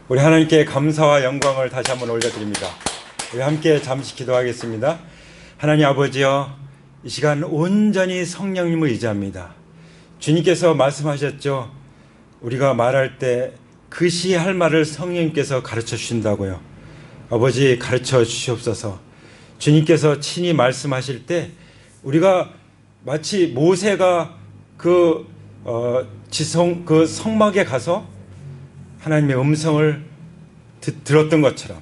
우리 하나님께 감사와 영광을 다시 한번 올려드립니다. 우리 함께 잠시 기도하겠습니다. 하나님 아버지여, 이 시간 온전히 성령님을 의지합니다. 주님께서 말씀하셨죠. 우리가 말할 때 그시 할 말을 성령님께서 가르쳐 주신다고요. 아버지, 가르쳐 주시옵소서. 주님께서 친히 말씀하실 때 우리가 마치 모세가 그 성막에 가서 하나님의 음성을 들었던 것처럼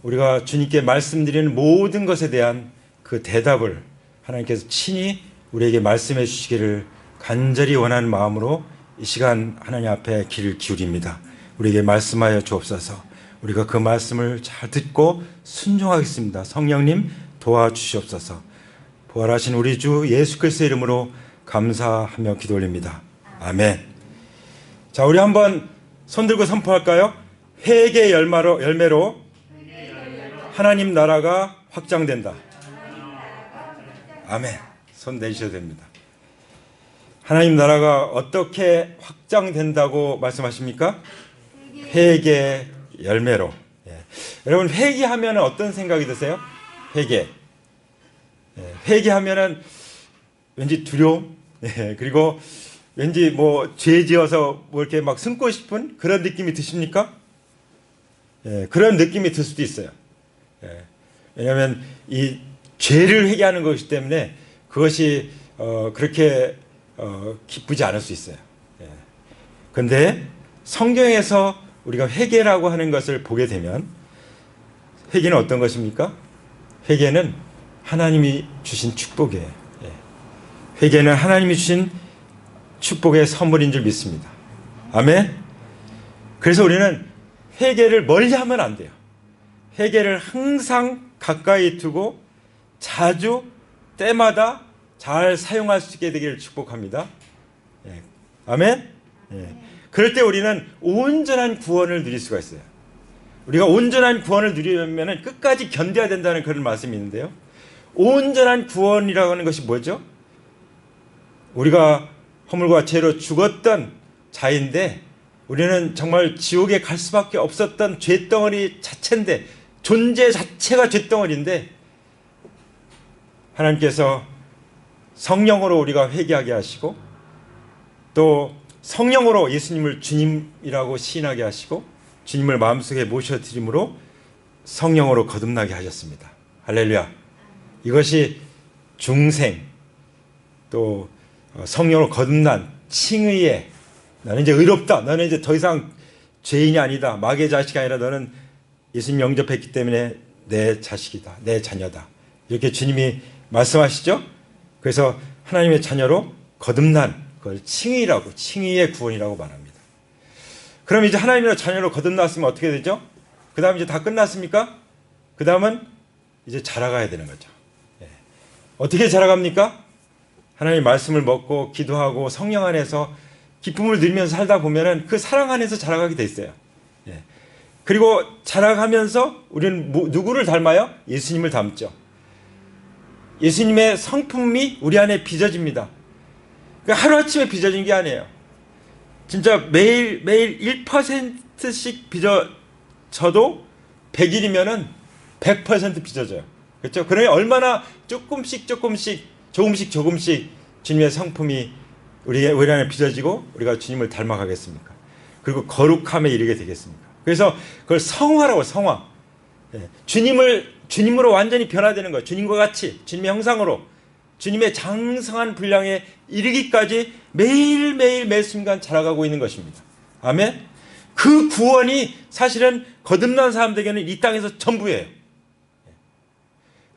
우리가 주님께 말씀드리는 모든 것에 대한 그 대답을 하나님께서 친히 우리에게 말씀해 주시기를 간절히 원하는 마음으로 이 시간 하나님 앞에 귀를 기울입니다. 우리에게 말씀하여 주옵소서. 우리가 그 말씀을 잘 듣고 순종하겠습니다. 성령님 도와주시옵소서. 부활하신 우리 주 예수 그리스도의 이름으로 감사하며 기도 올립니다. 아멘. 자, 우리 한번 손 들고 선포할까요? 회개의 열매로 하나님 나라가 확장된다. 아멘. 손 내주셔도 됩니다. 하나님 나라가 어떻게 확장된다고 말씀하십니까? 회개의 열매로. 여러분, 회개하면 어떤 생각이 드세요? 회개. 회개하면 왠지 두려움, 그리고 왠지 죄 지어서 이렇게 막 숨고 싶은 그런 느낌이 드십니까? 그런 느낌이 들 수도 있어요. 왜냐하면 이 죄를 회개하는 것이기 때문에 그것이 그렇게 기쁘지 않을 수 있어요. 그런데 성경에서 우리가 회개라고 하는 것을 보게 되면 회개는 어떤 것입니까? 회개는 하나님이 주신 축복이에요. 회개는 하나님이 주신 축복의 선물인 줄 믿습니다. 아멘. 그래서 우리는 회개를 멀리하면 안 돼요. 회개를 항상 가까이 두고 자주 때마다 잘 사용할 수 있게 되기를 축복합니다. 아멘. 그럴 때 우리는 온전한 구원을 누릴 수가 있어요. 우리가 온전한 구원을 누리려면 끝까지 견뎌야 된다는 그런 말씀이 있는데요. 온전한 구원이라고 하는 것이 뭐죠? 우리가 허물과 죄로 죽었던 자인데 우리는 정말 지옥에 갈 수밖에 없었던 죄덩어리 자체인데, 존재 자체가 죄덩어리인데 하나님께서 성령으로 우리가 회개하게 하시고 또 성령으로 예수님을 주님이라고 시인하게 하시고 주님을 마음속에 모셔드림으로 성령으로 거듭나게 하셨습니다. 할렐루야. 이것이 중생 또 성령으로 거듭난 칭의의, 너는 이제 의롭다, 너는 이제 더 이상 죄인이 아니다, 마귀의 자식이 아니라 너는 예수님 영접했기 때문에 내 자식이다, 내 자녀다, 이렇게 주님이 말씀하시죠. 그래서 하나님의 자녀로 거듭난 그걸 칭의라고, 칭의의 구원이라고 말합니다. 그럼 이제 하나님의 자녀로 거듭났으면 어떻게 되죠? 그 다음 이제 다 끝났습니까? 그 다음은 이제 자라가야 되는 거죠. 어떻게 자라갑니까? 하나님 말씀을 먹고 기도하고 성령 안에서 기쁨을 누리면서 살다 보면은 그 사랑 안에서 자라가게 돼 있어요. 그리고 자라가면서 우리는 누구를 닮아요? 예수님을 닮죠. 예수님의 성품이 우리 안에 빚어집니다. 그러니까 하루아침에 빚어진 게 아니에요. 진짜 매일 1%씩 빚어져도 100일이면은 100% 빚어져요. 그렇죠? 그러니 얼마나 조금씩 주님의 성품이 우리 안에 빚어지고 우리가 주님을 닮아가겠습니까? 그리고 거룩함에 이르게 되겠습니까? 그래서 그걸 성화라고, 성화. 주님으로 완전히 변화되는 거예요. 주님과 같이, 주님의 형상으로, 주님의 장성한 분량에 이르기까지 매일매일 매 순간 자라가고 있는 것입니다. 아멘? 그 구원이 사실은 거듭난 사람들에게는 이 땅에서 전부예요.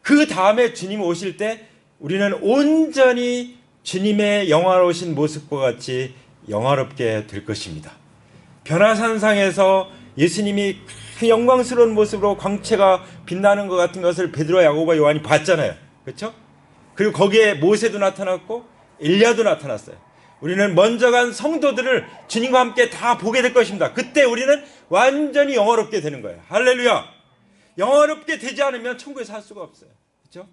그 다음에 주님 오실 때 우리는 온전히 주님의 영화로우신 모습과 같이 영화롭게 될 것입니다. 변화산상에서 예수님이 그 영광스러운 모습으로 광채가 빛나는 것 같은 것을 베드로, 야고보, 요한이 봤잖아요. 그렇죠? 그리고 거기에 모세도 나타났고 엘리야도 나타났어요. 우리는 먼저 간 성도들을 주님과 함께 다 보게 될 것입니다. 그때 우리는 완전히 영화롭게 되는 거예요. 할렐루야. 영화롭게 되지 않으면 천국에 살 수가 없어요. 그렇죠?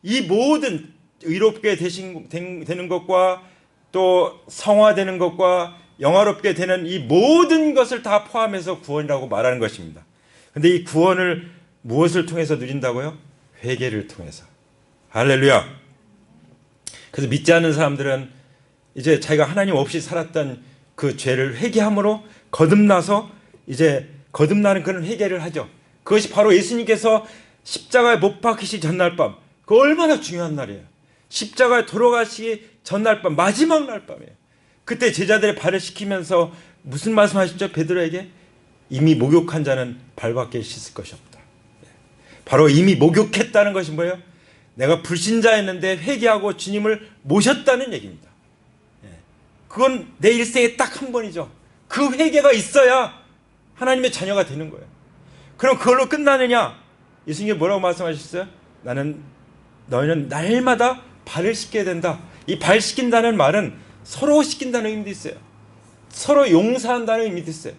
이 모든 의롭게 되는 것과 또 성화되는 것과 영화롭게 되는 이 모든 것을 다 포함해서 구원이라고 말하는 것입니다. 근데 이 구원을 무엇을 통해서 누린다고요? 회개를 통해서. 할렐루야. 그래서 믿지 않는 사람들은 이제 자기가 하나님 없이 살았던 그 죄를 회개함으로 거듭나서 이제 거듭나는 그런 회개를 하죠. 그것이 바로 예수님께서 십자가에 못 박히시 전날 밤, 그 얼마나 중요한 날이에요. 십자가에 돌아가시기 전날 밤, 마지막 날 밤이에요. 그때 제자들의 발을 씻기면서 무슨 말씀하셨죠? 베드로에게 이미 목욕한 자는 발밖에 씻을 것이 없다. 바로 이미 목욕했다는 것이 뭐예요? 내가 불신자였는데 회개하고 주님을 모셨다는 얘기입니다. 그건 내 일생에 딱 한 번이죠. 그 회개가 있어야 하나님의 자녀가 되는 거예요. 그럼 그걸로 끝나느냐? 예수님이 뭐라고 말씀하셨어요? 너희는 날마다 발을 씻게 된다. 이 발 씻긴다는 말은 서로 씻긴다는 의미도 있어요. 서로 용서한다는 의미도 있어요.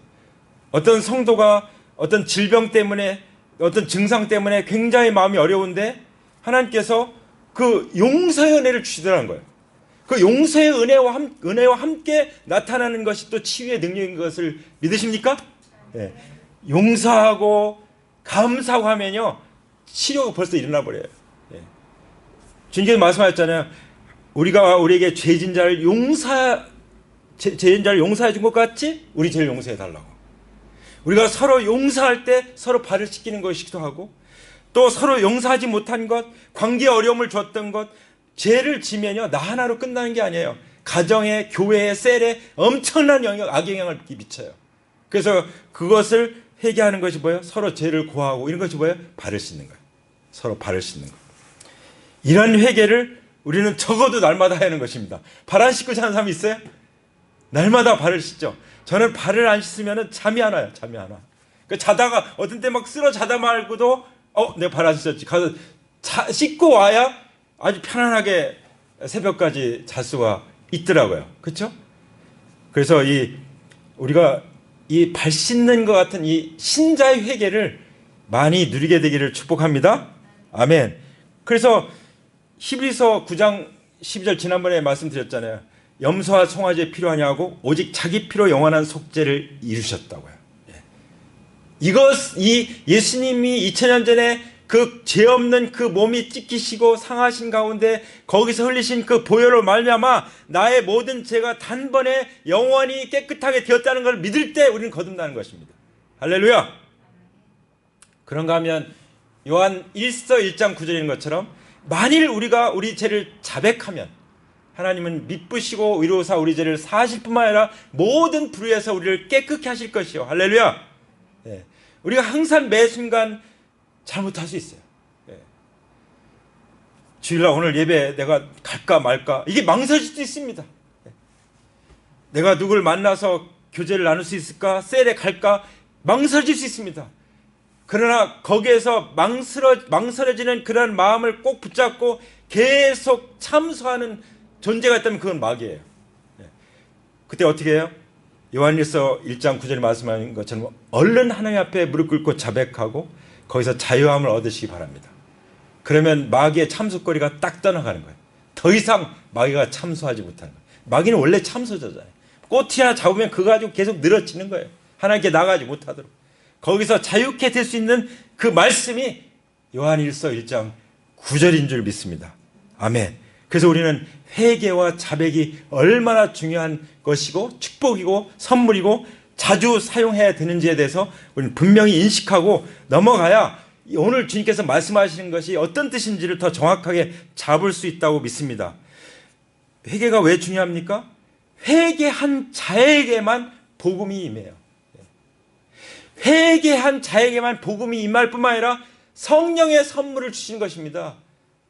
어떤 성도가 어떤 질병 때문에 어떤 증상 때문에 굉장히 마음이 어려운데 하나님께서 그 용서의 은혜를 주시더라는 거예요. 그 용서의 은혜와 함께 나타나는 것이 또 치유의 능력인 것을 믿으십니까? 네. 용서하고 감사하고 하면요 치료가 벌써 일어나 버려요. 네. 주님께서 말씀하셨잖아요. 우리가 우리에게 죄진 자를 용서해 준 것 같이 우리 죄를 용서해 달라고. 우리가 서로 용서할 때 서로 발을 씻기는 것이기도 하고 또 서로 용서하지 못한 것, 관계에 어려움을 줬던 것, 죄를 지면요 나 하나로 끝나는 게 아니에요. 가정에, 교회에, 셀에 엄청난 악영향을 미쳐요. 그래서 그것을 회개하는 것이 뭐예요? 서로 죄를 고하고 이런 것이 뭐예요? 발을 씻는 거예요. 서로 발을 씻는 거. 이런 회개를 우리는 적어도 날마다 해야 하는 것입니다. 발 안 씻고 자는 사람이 있어요? 날마다 발을 씻죠. 저는 발을 안 씻으면 잠이 안 와요. 잠이 안 와. 자다가 어떤 때 막 쓰러 자다 말고도 내가 발 안 씻었지. 가서 씻고 와야 아주 편안하게 새벽까지 잘 수가 있더라고요. 그렇죠? 그래서 우리가 이 발 씻는 것 같은 이 신자의 회개를 많이 누리게 되기를 축복합니다. 아멘. 그래서 히브리서 9장 12절 지난번에 말씀드렸잖아요. 염소와 송아지 필요하냐고 오직 자기 피로 영원한 속죄를 이루셨다고요. 이 예수님이 2000년 전에 그 죄 없는 그 몸이 찢기시고 상하신 가운데 거기서 흘리신 그 보혈로 말미암아 나의 모든 죄가 단번에 영원히 깨끗하게 되었다는 걸 믿을 때 우리는 거듭나는 것입니다. 할렐루야. 그런가 하면 요한 1서 1장 9절인 것처럼 만일 우리가 우리 죄를 자백하면 하나님은 미쁘시고 위로사 우리 죄를 사하실 뿐만 아니라 모든 불의에서 우리를 깨끗게 하실 것이요. 할렐루야. 네. 우리가 항상 매 순간 잘못할 수 있어요. 네. 주일날 오늘 예배 내가 갈까 말까 이게 망설일 수도 있습니다. 네. 내가 누굴 만나서 교제를 나눌 수 있을까? 셀에 갈까? 망설일 수 있습니다. 그러나 거기에서 망설여지는 그런 마음을 꼭 붙잡고 계속 참소하는 존재가 있다면 그건 마귀예요. 네. 그때 어떻게 해요? 요한일서 1장 9절에 말씀하신 것처럼 얼른 하나님 앞에 무릎 꿇고 자백하고 거기서 자유함을 얻으시기 바랍니다. 그러면 마귀의 참소거리가 딱 떠나가는 거예요. 더 이상 마귀가 참소하지 못하는 거예요. 마귀는 원래 참소자잖아요. 꼬티 하나 잡으면 그거 가지고 계속 늘어지는 거예요. 하나님께 나가지 못하도록. 거기서 자유케 될 수 있는 그 말씀이 요한일서 1장 9절인 줄 믿습니다. 아멘. 그래서 우리는 회개와 자백이 얼마나 중요한 것이고 축복이고 선물이고 자주 사용해야 되는지에 대해서 우리는 분명히 인식하고 넘어가야 오늘 주님께서 말씀하시는 것이 어떤 뜻인지를 더 정확하게 잡을 수 있다고 믿습니다. 회개가 왜 중요합니까? 회개한 자에게만 복음이 임해요. 회개한 자에게만 복음이 임할 뿐만 아니라 성령의 선물을 주신 것입니다.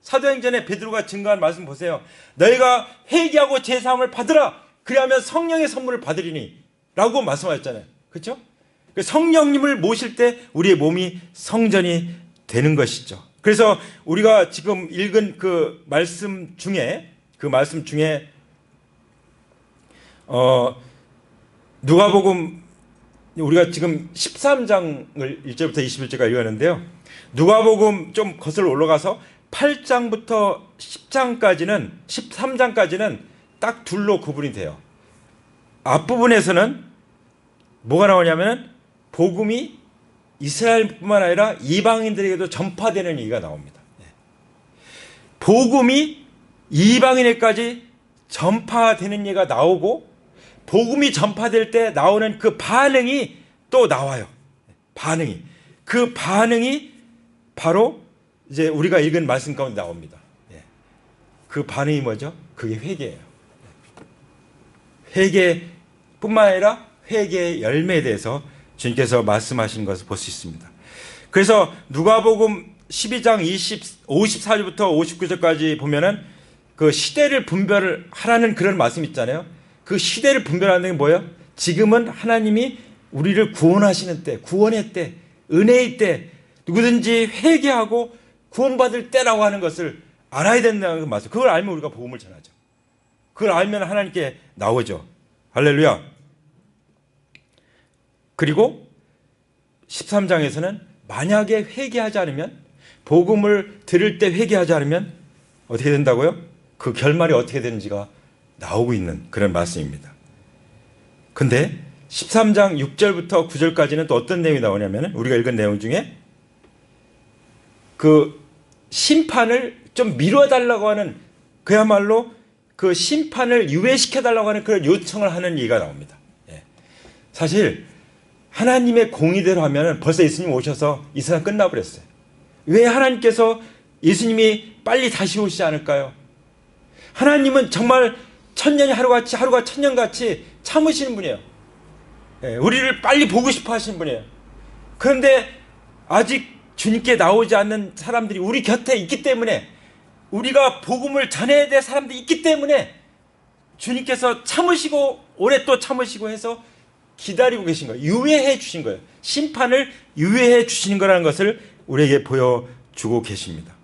사도행전에 베드로가 증거한 말씀 보세요. 너희가 회개하고 제사함을 받으라. 그리하면 성령의 선물을 받으리니 라고 말씀하셨잖아요. 그렇죠? 성령님을 모실 때 우리의 몸이 성전이 되는 것이죠. 그래서 우리가 지금 읽은 그 말씀 중에 누가복음 우리가 지금 13장을 1절부터 21절까지 읽었는데요. 누가복음 좀 거슬러 올라가서 8장부터 10장까지는 13장까지는 딱 둘로 구분이 돼요. 앞부분에서는 뭐가 나오냐면 복음이 이스라엘뿐만 아니라 이방인들에게도 전파되는 얘기가 나옵니다. 복음이 이방인에까지 전파되는 얘기가 나오고 복음이 전파될 때 나오는 그 반응이 또 나와요. 반응이. 그 반응이 바로 이제 우리가 읽은 말씀 가운데 나옵니다. 그 반응이 뭐죠? 그게 회개예요. 회개뿐만 아니라 회개의 열매에 대해서 주님께서 말씀하신 것을 볼 수 있습니다. 그래서 누가복음 12장 54절부터 59절까지 보면은 그 시대를 분별을 하라는 그런 말씀 있잖아요. 그 시대를 분별하는 게 뭐예요? 지금은 하나님이 우리를 구원하시는 때, 구원의 때, 은혜의 때, 누구든지 회개하고 구원받을 때라고 하는 것을 알아야 된다는 그 말씀. 그걸 알면 우리가 복음을 전하죠. 그걸 알면 하나님께 나오죠. 할렐루야. 그리고 13장에서는 만약에 회개하지 않으면, 복음을 들을 때 회개하지 않으면 어떻게 된다고요? 그 결말이 어떻게 되는지가 나오고 있는 그런 말씀입니다. 근데 13장 6절부터 9절까지는 또 어떤 내용이 나오냐면, 우리가 읽은 내용 중에 그 심판을 좀 미뤄달라고 하는, 그야말로 그 심판을 유예시켜달라고 하는 그런 요청을 하는 얘기가 나옵니다. 사실 하나님의 공의대로 하면 벌써 예수님 오셔서 이 세상 끝나버렸어요. 왜 하나님께서 예수님이 빨리 다시 오시지 않을까요? 하나님은 정말 천년이 하루같이, 하루가 천년같이 참으시는 분이에요. 우리를 빨리 보고 싶어 하시는 분이에요. 그런데 아직 주님께 나오지 않는 사람들이 우리 곁에 있기 때문에, 우리가 복음을 전해야 될 사람들이 있기 때문에 주님께서 참으시고 오래 또 참으시고 해서 기다리고 계신 거예요. 유예해 주신 거예요. 심판을 유예해 주시는 거라는 것을 우리에게 보여주고 계십니다.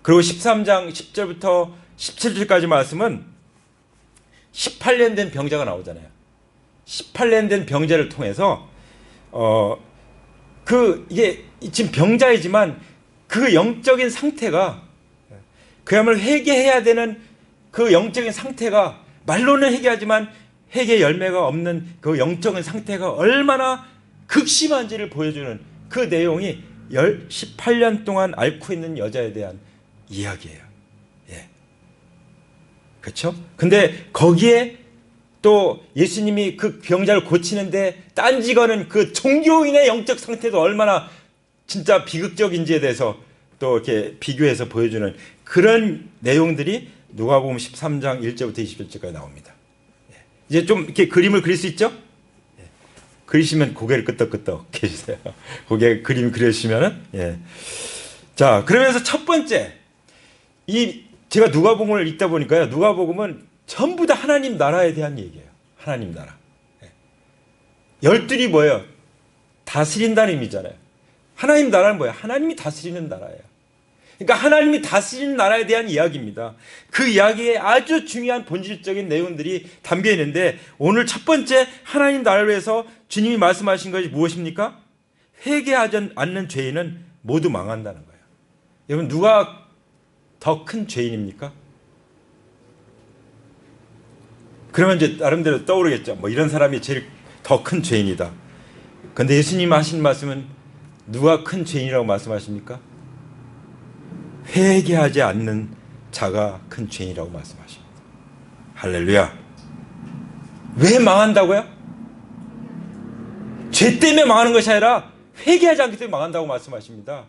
그리고 13장 10절부터 17절까지 말씀은 18년 된 병자가 나오잖아요. 18년 된 병자를 통해서 이게 지금 병자이지만 그 영적인 상태가, 그야말로 회개해야 되는 그 영적인 상태가, 말로는 회개하지만 회개의 열매가 없는 그 영적인 상태가 얼마나 극심한지를 보여주는 그 내용이 18년 동안 앓고 있는 여자에 대한 이야기예요. 그렇죠? 근데 거기에 또 예수님이 그 병자를 고치는데 딴지거는 그 종교인의 영적 상태도 얼마나 진짜 비극적인지에 대해서 또 이렇게 비교해서 보여주는 그런 내용들이 누가복음 13장 1절부터 20절까지 나옵니다. 이제 좀 이렇게 그림을 그릴 수 있죠? 그리시면 고개를 끄덕끄덕 해주세요. 고개 그림 그리시면은, 자, 그러면서 첫 번째, 제가 누가복음을 읽다 보니까요, 누가복음은 전부 다 하나님 나라에 대한 얘기예요. 하나님 나라. 열둘이 뭐예요? 다스린다는 의미잖아요. 하나님 나라는 뭐예요? 하나님이 다스리는 나라예요. 그러니까 하나님이 다스리는 나라에 대한 이야기입니다. 그 이야기에 아주 중요한 본질적인 내용들이 담겨 있는데, 오늘 첫 번째 하나님 나라를 위해서 주님이 말씀하신 것이 무엇입니까? 회개하지 않는 죄인은 모두 망한다는 거예요. 여러분, 누가 더 큰 죄인입니까? 그러면 이제 나름대로 떠오르겠죠. 뭐 이런 사람이 제일 더 큰 죄인이다. 그런데 예수님 하신 말씀은 누가 큰 죄인이라고 말씀하십니까? 회개하지 않는 자가 큰 죄인이라고 말씀하십니다. 할렐루야. 왜 망한다고요? 죄 때문에 망하는 것이 아니라 회개하지 않기 때문에 망한다고 말씀하십니다.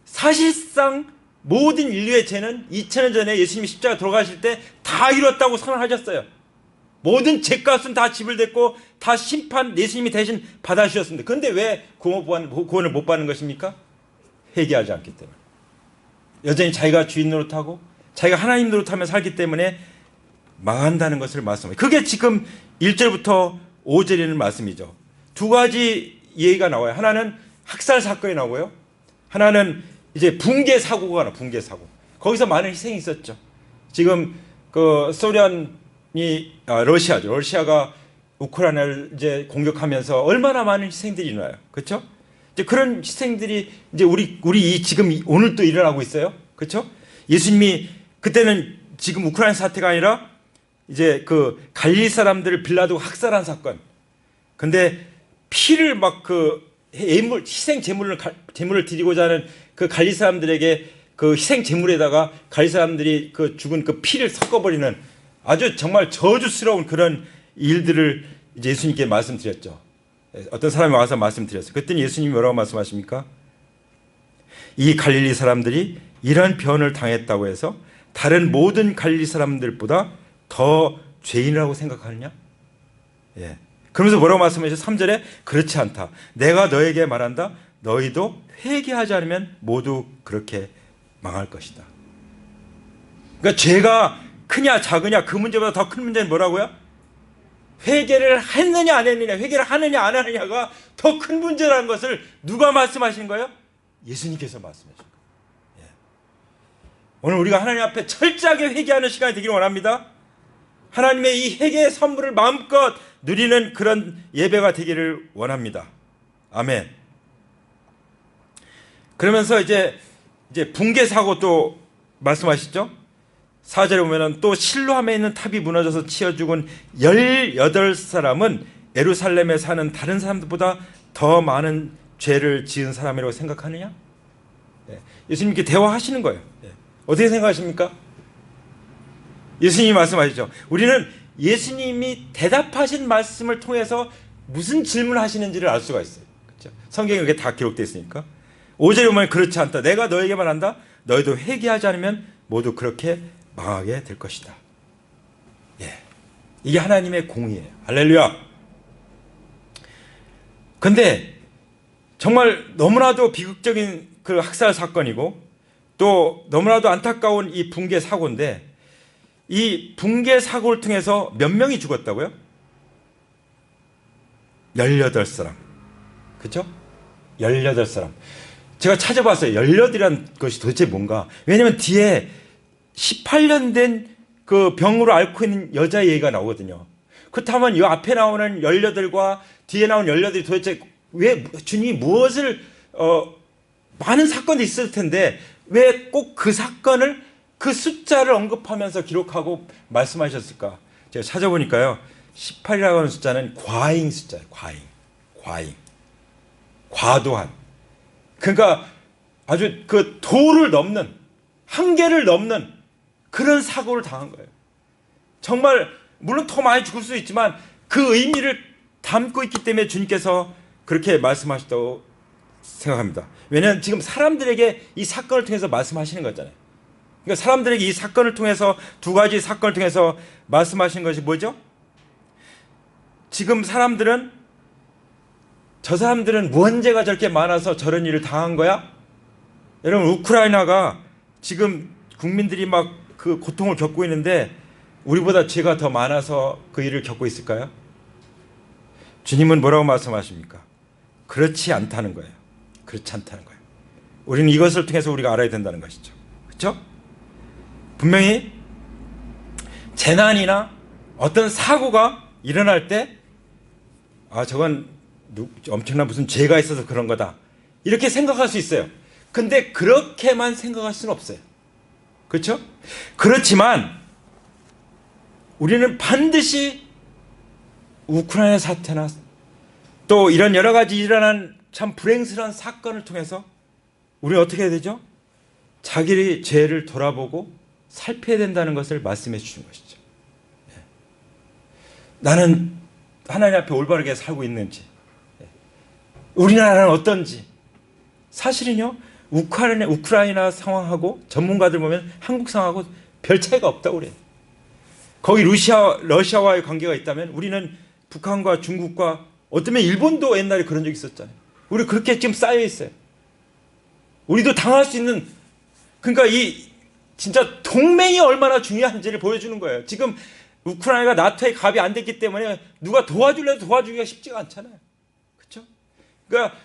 사실상 모든 인류의 죄는 2000년 전에 예수님이 십자가 돌아가실 때 다 이뤘다고 선언하셨어요. 모든 죄값은 다 지불됐고 다 심판 예수님이 대신 받아주셨습니다. 그런데 왜 구원을 못 받는 것입니까? 회개하지 않기 때문에. 여전히 자기가 주인 노릇하고 자기가 하나님 노릇하며 살기 때문에 망한다는 것을 말씀해요. 그게 지금 1절부터 5절에 있는 말씀이죠. 두 가지 예가 나와요. 하나는 학살 사건이 나오고요. 하나는 이제 붕괴 사고가 나와요. 붕괴 사고. 거기서 많은 희생이 있었죠. 지금 그 소련이 러시아죠. 러시아가 우크라이나를 이제 공격하면서 얼마나 많은 희생들이 일어나요. 그렇죠? 이제 그런 희생들이 이제 우리 지금 오늘 또 일어나고 있어요. 그렇죠? 예수님이 그때는 지금 우크라이나 사태가 아니라 이제 그 갈릴리 사람들을 빌라도가 학살한 사건. 근데 피를 막 그 희생 제물을 드리고자 하는 그 갈릴리 사람들에게 그 희생 제물에다가 갈릴리 사람들이 그 죽은 그 피를 섞어버리는 아주 정말 저주스러운 그런 일들을 이제 예수님께 말씀드렸죠. 어떤 사람이 와서 말씀드렸어요. 그랬더니 예수님이 뭐라고 말씀하십니까? 이 갈릴리 사람들이 이런 변을 당했다고 해서 다른 모든 갈릴리 사람들보다 더 죄인이라고 생각하느냐? 예. 그러면서 뭐라고 말씀하셨어요? 3절에 그렇지 않다. 내가 너에게 말한다. 너희도 회개하지 않으면 모두 그렇게 망할 것이다. 그러니까 죄가 크냐 작으냐 그 문제보다 더 큰 문제는 뭐라고요? 회개를 했느냐 안 했느냐, 회개를 하느냐 안 하느냐가 더 큰 문제라는 것을 누가 말씀하신 거예요? 예수님께서 말씀하신 거예요. 예. 오늘 우리가 하나님 앞에 철저하게 회개하는 시간이 되기를 원합니다. 하나님의 이 회개의 선물을 마음껏 누리는 그런 예배가 되기를 원합니다. 아멘. 그러면서 이제 붕괴 사고 또 말씀하시죠? 4절에 보면은 또 실로암에 있는 탑이 무너져서 치여 죽은 18사람은 예루살렘에 사는 다른 사람들보다 더 많은 죄를 지은 사람이라고 생각하느냐? 네. 예수님께 대화하시는 거예요. 네. 어떻게 생각하십니까? 예수님이 말씀하시죠. 우리는 예수님이 대답하신 말씀을 통해서 무슨 질문을 하시는지를 알 수가 있어요. 그렇죠? 성경에 그게 다 기록되어 있으니까. 5절에 보면 그렇지 않다. 내가 너에게만 한다. 너희도 회개하지 않으면 모두 그렇게 망하게 될 것이다. 예. 이게 하나님의 공의예요. 할렐루야. 근데 정말 너무나도 비극적인 그 학살 사건이고 또 너무나도 안타까운 이 붕괴 사고인데 이 붕괴 사고를 통해서 몇 명이 죽었다고요? 18사람. 그렇죠? 18사람. 제가 찾아봤어요. 18이라는 것이 도대체 뭔가. 왜냐하면 뒤에 18년 된 그 병으로 앓고 있는 여자 얘기가 나오거든요. 그렇다면 이 앞에 나오는 18과 뒤에 나오는 18이 도대체 왜 주님이 무엇을 많은 사건이 있을 텐데 왜 꼭 그 사건을 그 숫자를 언급하면서 기록하고 말씀하셨을까? 제가 찾아보니까요. 18이라고 하는 숫자는 과잉 숫자예요. 과잉. 과도한. 그러니까 아주 그 도를 넘는, 한계를 넘는 그런 사고를 당한 거예요. 정말 물론 더 많이 죽을 수 있지만 그 의미를 담고 있기 때문에 주님께서 그렇게 말씀하셨다고 생각합니다. 왜냐하면 지금 사람들에게 이 사건을 통해서 말씀하시는 거잖아요. 그러니까 사람들에게 이 사건을 통해서 두 가지 사건을 통해서 말씀하신 것이 뭐죠? 지금 사람들은 저 사람들은 무언죄가 저렇게 많아서 저런 일을 당한 거야? 여러분 우크라이나가 지금 국민들이 막 그 고통을 겪고 있는데 우리보다 죄가 더 많아서 그 일을 겪고 있을까요? 주님은 뭐라고 말씀하십니까? 그렇지 않다는 거예요. 그렇지 않다는 거예요. 우리는 이것을 통해서 우리가 알아야 된다는 것이죠. 그렇죠? 분명히 재난이나 어떤 사고가 일어날 때 저건 엄청난 무슨 죄가 있어서 그런 거다. 이렇게 생각할 수 있어요. 근데 그렇게만 생각할 수는 없어요. 그렇죠? 그렇지만 우리는 반드시 우크라이나 사태나 또 이런 여러 가지 일어난 참 불행스러운 사건을 통해서 우리는 어떻게 해야 되죠? 자기의 죄를 돌아보고 살펴야 된다는 것을 말씀해 주신 것이죠. 나는 하나님 앞에 올바르게 살고 있는지, 우리나라는 어떤지. 사실은요, 우크라이나 상황하고 전문가들 보면 한국 상황하고 별 차이가 없다고 그래요. 거기 러시아와의 관계가 있다면 우리는 북한과 중국과 어쩌면 일본도 옛날에 그런 적이 있었잖아요. 우리 그렇게 지금 쌓여 있어요. 우리도 당할 수 있는, 그러니까 이 진짜 동맹이 얼마나 중요한지를 보여주는 거예요. 지금 우크라이나가 나토에 가입이 안 됐기 때문에 누가 도와주려도 도와주기가 쉽지가 않잖아요. 그렇죠? 그러니까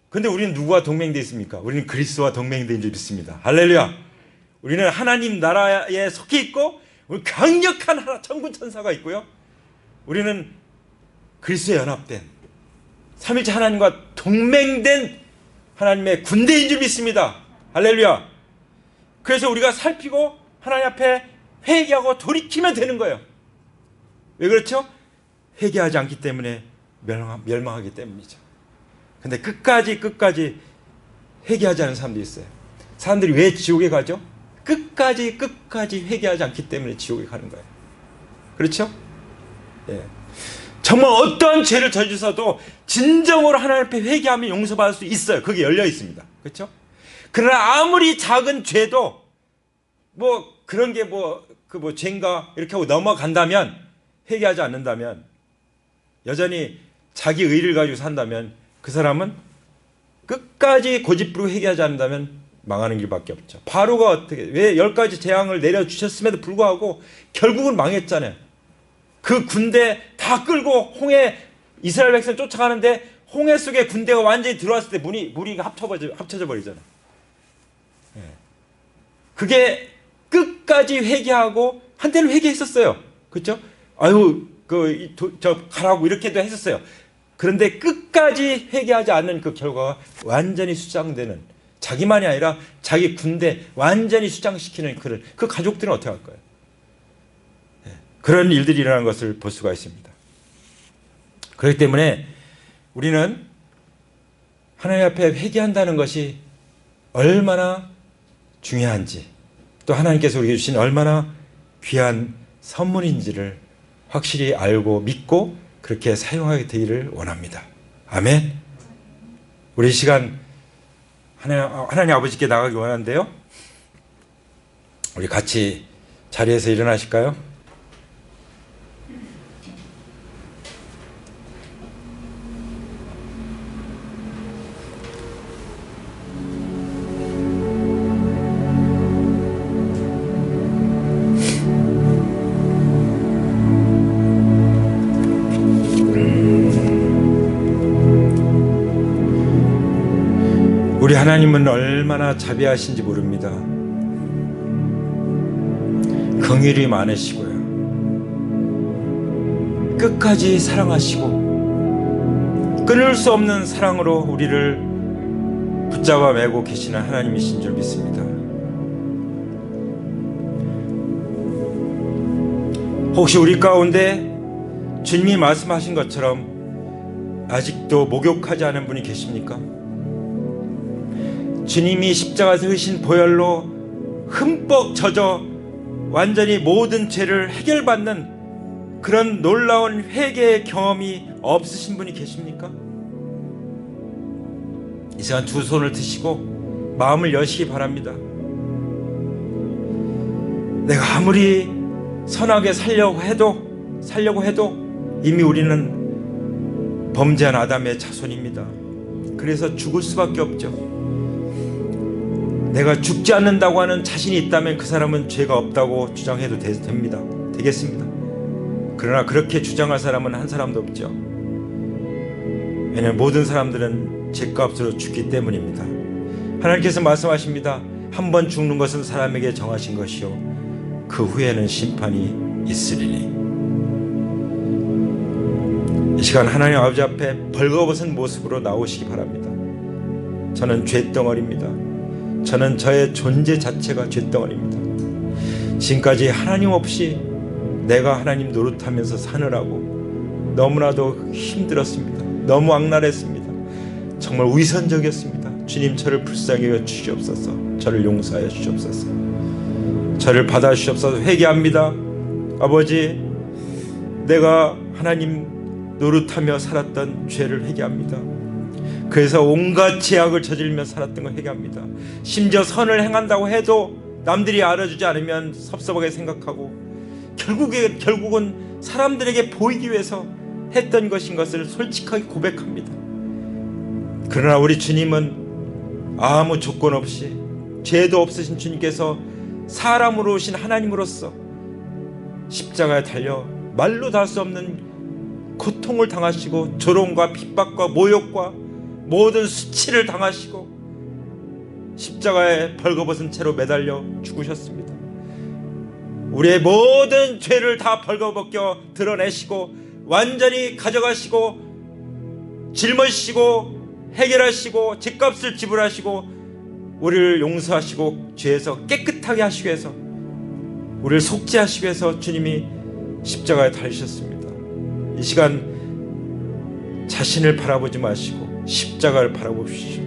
근데 우리는 누구와 동맹되어 있습니까? 우리는 그리스도와 동맹된 줄 믿습니다. 할렐루야. 우리는 하나님 나라에 속해 있고 우리 강력한 하나 천군 천사가 있고요. 우리는 그리스도에 연합된 삼위일체 하나님과 동맹된 하나님의 군대인 줄 믿습니다. 할렐루야. 그래서 우리가 살피고 하나님 앞에 회개하고 돌이키면 되는 거예요. 왜 그렇죠? 회개하지 않기 때문에 멸망하기 때문이죠. 근데 끝까지 회개하지 않은 사람도 있어요. 사람들이 왜 지옥에 가죠? 끝까지 회개하지 않기 때문에 지옥에 가는 거예요. 그렇죠? 예. 정말 어떠한 죄를 저지르서도 진정으로 하나님 앞에 회개하면 용서받을 수 있어요. 그게 열려 있습니다. 그렇죠? 그러나 아무리 작은 죄도 뭐 그런 게 죄인가 이렇게 하고 넘어간다면, 회개하지 않는다면, 여전히 자기 의를 가지고 산다면, 그 사람은 끝까지 고집부리고 회개하지 않는다면 망하는 길밖에 없죠. 바로가 왜 10가지 재앙을 내려주셨음에도 불구하고 결국은 망했잖아요. 그 군대 다 끌고 이스라엘 백성을 쫓아가는데 홍해 속에 군대가 완전히 들어왔을 때 무리가 합쳐져 버리잖아요. 그게 끝까지 회개하고, 한때는 회개했었어요. 그렇죠? 저 가라고 이렇게도 했었어요. 그런데 끝까지 회개하지 않는 그 결과가 완전히 수장되는, 자기만이 아니라 자기 군대 완전히 수장시키는 그 가족들은 어떻게 할 거예요? 그런 일들이 일어나는 것을 볼 수가 있습니다. 그렇기 때문에 우리는 하나님 앞에 회개한다는 것이 얼마나 중요한지, 또 하나님께서 우리에게 주신 얼마나 귀한 선물인지를 확실히 알고 믿고 그렇게 사용하게 되기를 원합니다. 아멘. 우리 이 시간 하나님 아버지께 나가기 원하는데요, 우리 같이 자리에서 일어나실까요? 우리 하나님은 얼마나 자비하신지 모릅니다. 긍휼이 많으시고요, 끝까지 사랑하시고 끊을 수 없는 사랑으로 우리를 붙잡아 매고 계시는 하나님이신 줄 믿습니다. 혹시 우리 가운데 주님이 말씀하신 것처럼 아직도 목욕하지 않은 분이 계십니까? 주님이 십자가에서 흘리신 보혈로 흠뻑 젖어 완전히 모든 죄를 해결받는 그런 놀라운 회개의 경험이 없으신 분이 계십니까? 이 시간 두 손을 드시고 마음을 여시기 바랍니다. 내가 아무리 선하게 살려고 해도 이미 우리는 범죄한 아담의 자손입니다. 그래서 죽을 수밖에 없죠. 내가 죽지 않는다고 하는 자신이 있다면 그 사람은 죄가 없다고 주장해도 되겠습니다. 그러나 그렇게 주장할 사람은 한 사람도 없죠. 왜냐하면 모든 사람들은 죄값으로 죽기 때문입니다. 하나님께서 말씀하십니다. 한 번 죽는 것은 사람에게 정하신 것이요 그 후에는 심판이 있으리니. 이 시간 하나님 아버지 앞에 벌거벗은 모습으로 나오시기 바랍니다. 저는 죄덩어리입니다. 저는 저의 존재 자체가 죄덩어리입니다. 지금까지 하나님 없이 내가 하나님 노릇하면서 사느라고 너무나도 힘들었습니다. 너무 악랄했습니다. 정말 위선적이었습니다. 주님, 저를 불쌍히 여겨 주시옵소서. 저를 용서하여 주시옵소서. 저를 받아주시옵소서. 회개합니다. 아버지, 내가 하나님 노릇하며 살았던 죄를 회개합니다. 그래서 온갖 죄악을 저질며 살았던 걸 회개합니다. 심지어 선을 행한다고 해도 남들이 알아주지 않으면 섭섭하게 생각하고 결국은 사람들에게 보이기 위해서 했던 것인 것을 솔직하게 고백합니다. 그러나 우리 주님은 아무 조건 없이, 죄도 없으신 주님께서 사람으로 오신 하나님으로서 십자가에 달려 말로 다 할 수 없는 고통을 당하시고 조롱과 핍박과 모욕과 모든 수치를 당하시고 십자가에 벌거벗은 채로 매달려 죽으셨습니다. 우리의 모든 죄를 다 벌거벗겨 드러내시고 완전히 가져가시고 짊어지시고 해결하시고 죄값을 지불하시고 우리를 용서하시고 죄에서 깨끗하게 하시기 위해서, 우리를 속죄하시기 위해서 주님이 십자가에 달리셨습니다. 이 시간 자신을 바라보지 마시고 십자가를 바라보십시오.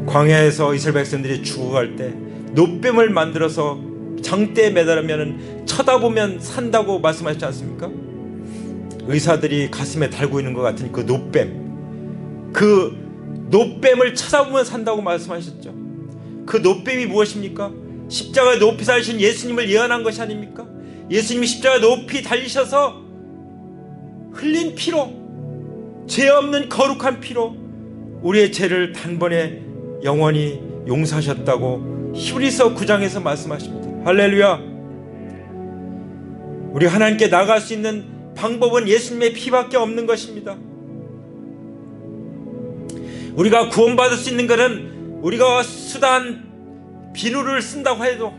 광야에서 이스라엘 백성들이 죽어갈 때 노뱀을 만들어서 장대에 매달으면 쳐다보면 산다고 말씀하시지 않습니까? 의사들이 가슴에 달고 있는 것 같은 그 노뱀, 그 노뱀을 쳐다보면 산다고 말씀하셨죠. 그 노뱀이 무엇입니까? 십자가에 높이 달리신 예수님을 예언한 것이 아닙니까? 예수님이 십자가에 높이 달리셔서 흘린 피로, 죄 없는 거룩한 피로 우리의 죄를 단번에 영원히 용서하셨다고 히브리서 9장에서 말씀하십니다. 할렐루야. 우리 하나님께 나갈 수 있는 방법은 예수님의 피밖에 없는 것입니다. 우리가 구원받을 수 있는 것은 우리가 수단 비누를 쓴다고 해도,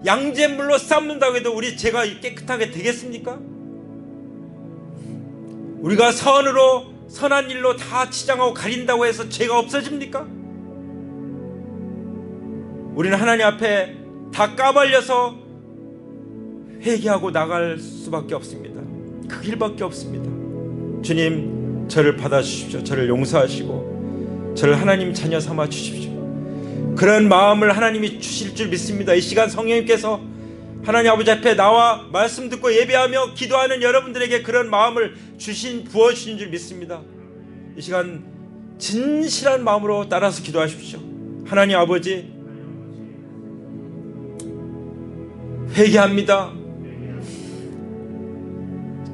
양잿물로 쌈는다고 해도 우리 죄가 깨끗하게 되겠습니까? 우리가 선으로, 선한 일로 다 치장하고 가린다고 해서 죄가 없어집니까? 우리는 하나님 앞에 다 까발려서 회개하고 나갈 수밖에 없습니다. 그 길밖에 없습니다. 주님, 저를 받아주십시오. 저를 용서하시고 저를 하나님 자녀 삼아 주십시오. 그런 마음을 하나님이 주실 줄 믿습니다. 이 시간 성령님께서 하나님 아버지 앞에 나와 말씀 듣고 예배하며 기도하는 여러분들에게 그런 마음을 부어주신 줄 믿습니다. 이 시간 진실한 마음으로 따라서 기도하십시오. 하나님 아버지, 회개합니다.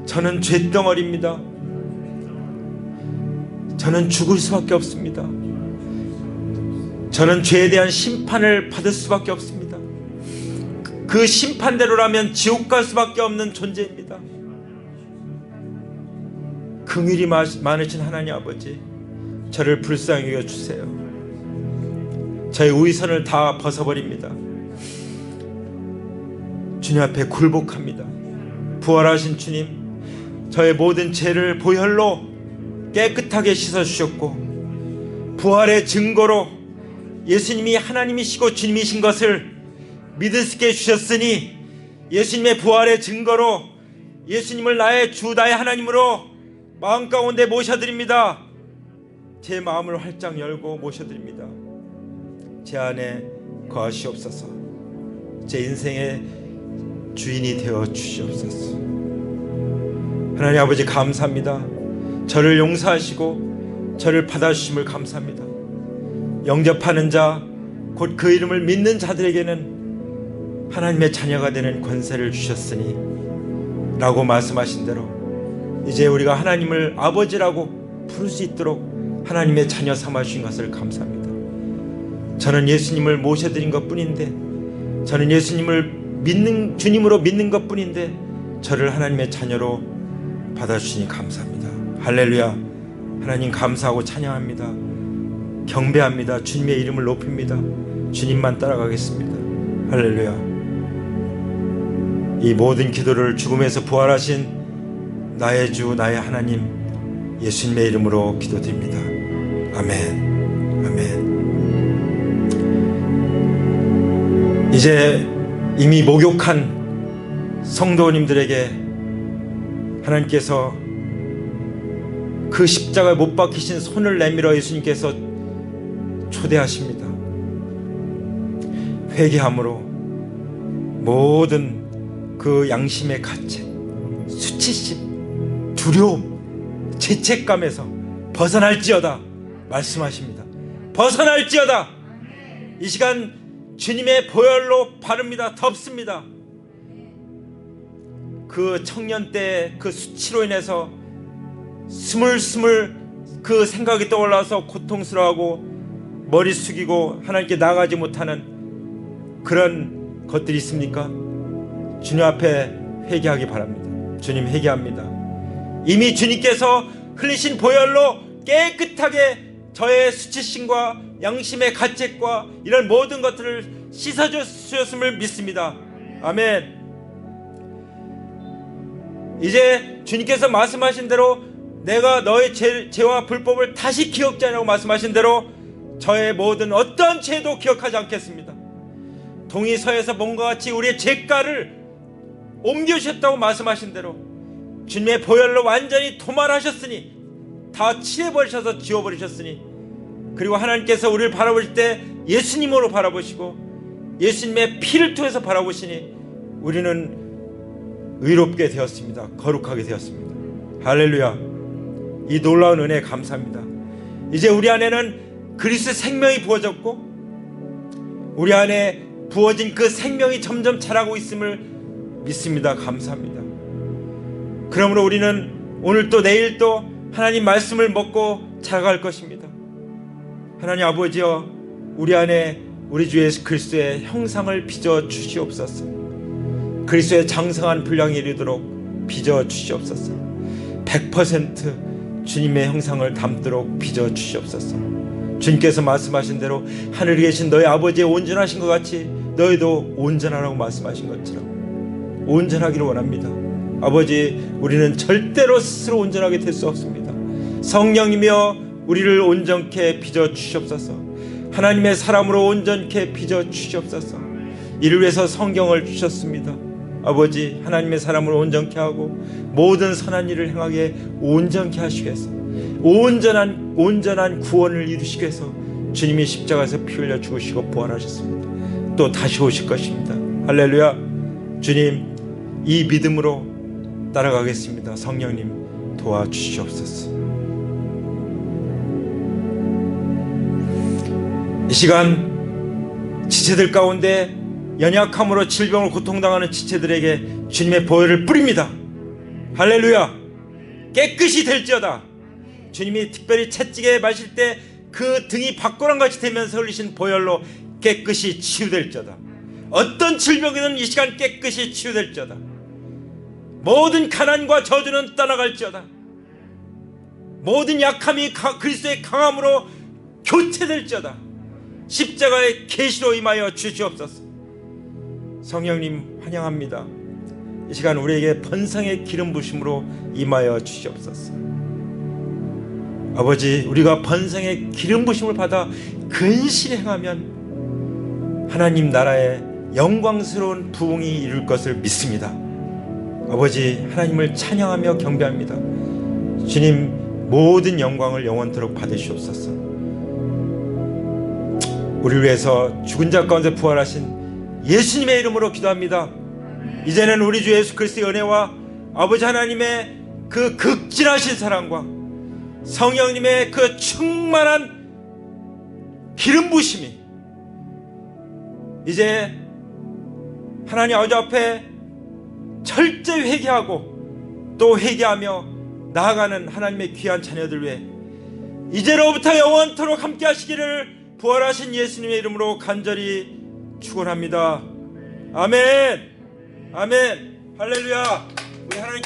저는 죄덩어리입니다. 저는 죽을 수밖에 없습니다. 저는 죄에 대한 심판을 받을 수밖에 없습니다. 그 심판대로라면 지옥 갈 수밖에 없는 존재입니다. 긍휼이 많으신 하나님 아버지, 저를 불쌍히 여겨주세요. 저의 우위선을 다 벗어버립니다. 주님 앞에 굴복합니다. 부활하신 주님, 저의 모든 죄를 보혈로 깨끗하게 씻어주셨고, 부활의 증거로 예수님이 하나님이시고 주님이신 것을 믿을 수 있게 해주셨으니, 예수님의 부활의 증거로 예수님을 나의 주, 나의 하나님으로 마음 가운데 모셔드립니다. 제 마음을 활짝 열고 모셔드립니다. 제 안에 거하시옵소서. 제 인생의 주인이 되어 주시옵소서. 하나님 아버지, 감사합니다. 저를 용서하시고 저를 받아주심을 감사합니다. 영접하는 자, 곧 그 이름을 믿는 자들에게는 하나님의 자녀가 되는 권세를 주셨으니 라고 말씀하신 대로 이제 우리가 하나님을 아버지라고 부를 수 있도록 하나님의 자녀 삼아 주신 것을 감사합니다. 저는 예수님을 모셔드린 것 뿐인데, 저는 예수님을 주님으로 믿는 것 뿐인데 저를 하나님의 자녀로 받아주시니 감사합니다. 할렐루야. 하나님 감사하고 찬양합니다. 경배합니다. 주님의 이름을 높입니다. 주님만 따라가겠습니다. 할렐루야. 이 모든 기도를 죽음에서 부활하신 나의 주, 나의 하나님 예수님의 이름으로 기도드립니다. 아멘. 아멘. 이제 이미 목욕한 성도님들에게 하나님께서 그 십자가에 못 박히신 손을 내밀어 예수님께서 초대하십니다. 회개함으로 모든 그 양심의 가책, 수치심, 두려움, 죄책감에서 벗어날지어다 말씀하십니다. 벗어날지어다. 이 시간 주님의 보혈로 바릅니다. 덮습니다. 그 청년 때 그 수치로 인해서 스물스물 그 생각이 떠올라서 고통스러워하고 머리 숙이고 하나님께 나가지 못하는 그런 것들이 있습니까? 주님 앞에 회개하기 바랍니다. 주님, 회개합니다. 이미 주님께서 흘리신 보혈로 깨끗하게 저의 수치심과 양심의 가책과 이런 모든 것들을 씻어주셨음을 믿습니다. 아멘. 이제 주님께서 말씀하신 대로 내가 너의 죄와 불법을 다시 기억지 않으라고 말씀하신 대로 저의 모든 어떤 죄도 기억하지 않겠습니다. 동이 서에서 몸과 같이 우리의 죄가를 옮겨주셨다고 말씀하신 대로 주님의 보혈로 완전히 도말하셨으니, 다 칠해버리셔서 지워버리셨으니, 그리고 하나님께서 우리를 바라보실 때 예수님으로 바라보시고 예수님의 피를 통해서 바라보시니 우리는 의롭게 되었습니다. 거룩하게 되었습니다. 할렐루야. 이 놀라운 은혜에 감사합니다. 이제 우리 안에는 그리스도의 생명이 부어졌고 우리 안에 부어진 그 생명이 점점 자라고 있음을 믿습니다. 감사합니다. 그러므로 우리는 오늘 또 내일 또 하나님 말씀을 먹고 자라갈 것입니다. 하나님 아버지여, 우리 안에 우리 주 예수 그리스도의 형상을 빚어 주시옵소서. 그리스도의 장성한 분량에 이르도록 빚어 주시옵소서. 100% 주님의 형상을 담도록 빚어 주시옵소서. 주님께서 말씀하신 대로 하늘에 계신 너희 아버지의 온전하신 것 같이 너희도 온전하라고 말씀하신 것처럼 온전하기를 원합니다. 아버지, 우리는 절대로 스스로 온전하게 될 수 없습니다. 성령님이여 우리를 온전케 빚어 주시옵소서. 하나님의 사람으로 온전케 빚어 주시옵소서. 이를 위해서 성경을 주셨습니다. 아버지, 하나님의 사람을 온전케 하고 모든 선한 일을 행하게 온전케 하시기 위해서, 온전한 구원을 이루시기 위해서 주님이 십자가에서 피 흘려 죽으시고 부활하셨습니다. 또 다시 오실 것입니다. 할렐루야. 주님, 이 믿음으로 따라가겠습니다. 성령님 도와주시옵소서. 이 시간 지체들 가운데 연약함으로 질병을 고통당하는 지체들에게 주님의 보혈을 뿌립니다. 할렐루야. 깨끗이 될지어다. 주님이 특별히 채찍에 마실 때 그 등이 박고랑같이 되면서 흘리신 보혈로 깨끗이 치유될지어다. 어떤 질병이든 이 시간 깨끗이 치유될지어다. 모든 가난과 저주는 떠나갈지어다. 모든 약함이 그리스도의 강함으로 교체될지어다. 십자가의 계시로 임하여 주시옵소서. 성령님 환영합니다. 이 시간 우리에게 번성의 기름 부심으로 임하여 주시옵소서. 아버지, 우리가 번성의 기름 부심을 받아 근실히 행하면 하나님 나라의 영광스러운 부흥이 이룰 것을 믿습니다. 아버지, 하나님을 찬양하며 경배합니다. 주님, 모든 영광을 영원토록 받으시옵소서. 우리를 위해서 죽은 자 가운데 부활하신 예수님의 이름으로 기도합니다. 이제는 우리 주 예수 그리스도의 은혜와 아버지 하나님의 그 극진하신 사랑과 성령님의 그 충만한 기름 부심이 이제 하나님 아버지 앞에 철저히 회개하고 또 회개하며 나아가는 하나님의 귀한 자녀들 위해 이제로부터 영원토록 함께 하시기를 부활하신 예수님의 이름으로 간절히 축원합니다. 아멘. 아멘. 할렐루야. 우리 하나님